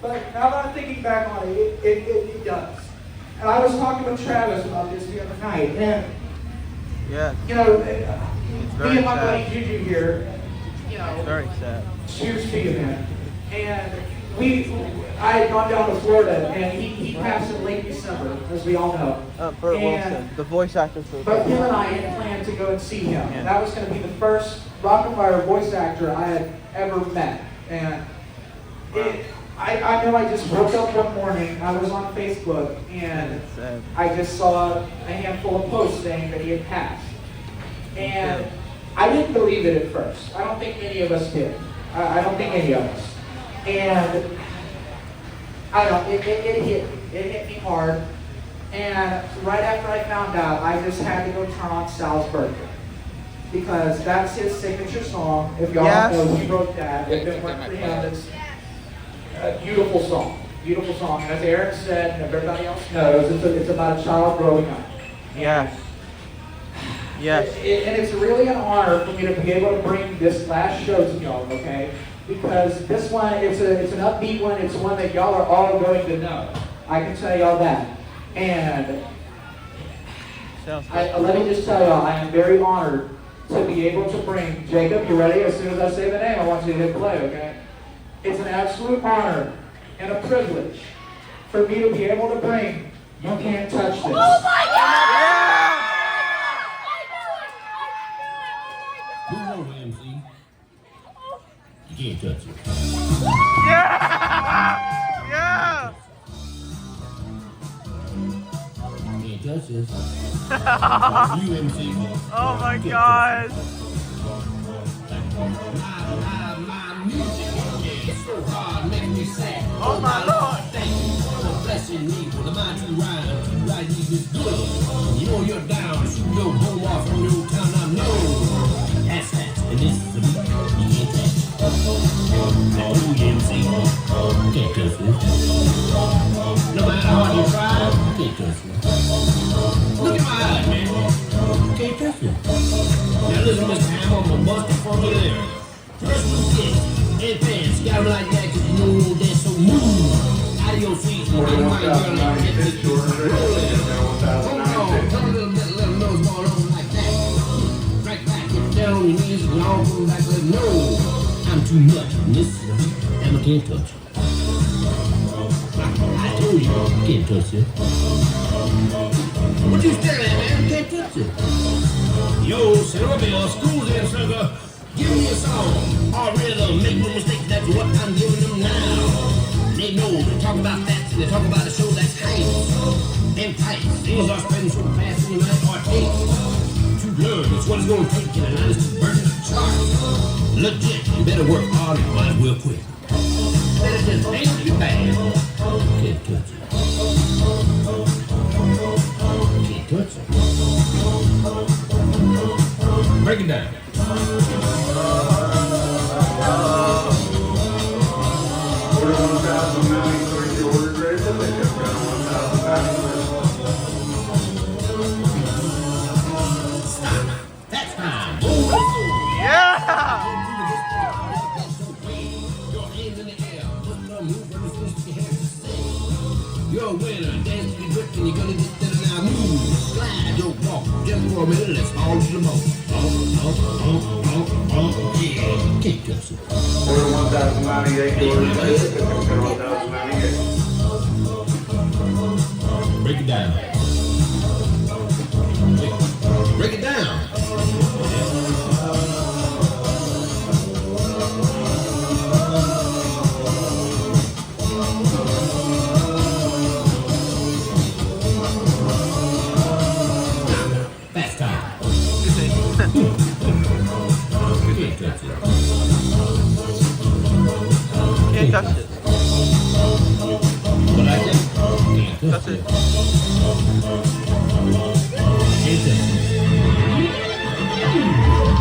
But now that I'm thinking back on it, it does. And I was talking with Travis about this the other night, and you know, me and my buddy Juju here, you know, it's very sad. Cheers to you, man. And I had gone down to Florida, and he passed in late December, as we all know. Burt Wilson, the voice actor for. But him and I had planned to go and see him. Yeah. That was going to be the first Rock and Fire voice actor I had ever met. And I know I just woke up one morning, I was on Facebook, and I just saw a handful of posts saying that he had passed. And I didn't believe it at first. I don't think any of us did. I don't think any of us. And I don't know, it hit me. It hit me hard. And right after I found out, I just had to go turn on Sal's Birthday. Because that's his signature song. If y'all know, he wrote that. If it weren't for him, it's a beautiful song. Beautiful song. And as Eric said, and everybody else knows, it's about a child growing up. Yes. Yes. And it's really an honor for me to be able to bring this last show to y'all, okay? Because this one, it's an upbeat one. It's one that y'all are all going to know. I can tell y'all that. And let me just tell y'all, I am very honored to be able to bring Jacob. You ready? As soon as I say the name, I want you to hit play, okay? It's an absolute honor and a privilege for me to be able to bring You Can't Touch This. Oh my God! Move over, MC. You can't touch it. Yeah! Yeah! You can't touch this. You, MC. Oh my God! My music is so hard, makes me sad. Oh my Lord! Thank you for blessing me with a mind to rhyme. Right, you is good. You know you're down. Shoot your home off from your town. I know. That's that. And this is the beat. You can't touch it. Now, you, MC. You can't touch this. No matter how hard you try, you can't touch it. Look at my eyes, man. You can't touch it. Now listen, Mr. Ham, I'm gonna bust it for you there. First you get and pants, got them like that 'cause you know they're so smooth. Out of your seat, you ain't my girl like get this rolling. Hold on, come a little bit, let them know what's going on like that. Right back, get down on your knees and all come back, let them know I'm too much. And this is the beat, and I can't touch it. I told you, you can't touch it. What you staring at, man? You can't touch it. Yo, Cerebral, school's in, sugar. Give me a song or rhythm. Make no mistake, that's what I'm giving them now. They know, they talk about that, and they talk about a show that's tight and tight. Things are spreading so fast in your mind or take to learn. It's what it's going to take, and I just burn the chart. Legit, you better work hard and might as well quit. Better just ain't too bad. Can't touch it. Can't touch it. Break it down. 41,000 mounting 30 orders ready to pick up. Got 1,000 passengers. Stop. That's time. Yeah! Your hands in the air. Put the move when you're supposed to have to sing. You're a winner. Dance to the grip and you're gonna get better now. Move. Slide your walk. Just for a minute, let's all do the most. Yeah. Can't touch it. Order 1,098 orders ready to pick up. Got 1,098. Break it down. Break it down. Fast time. Can't touch it. Can't touch it. What I say? Can't touch That's it. Can't touch it.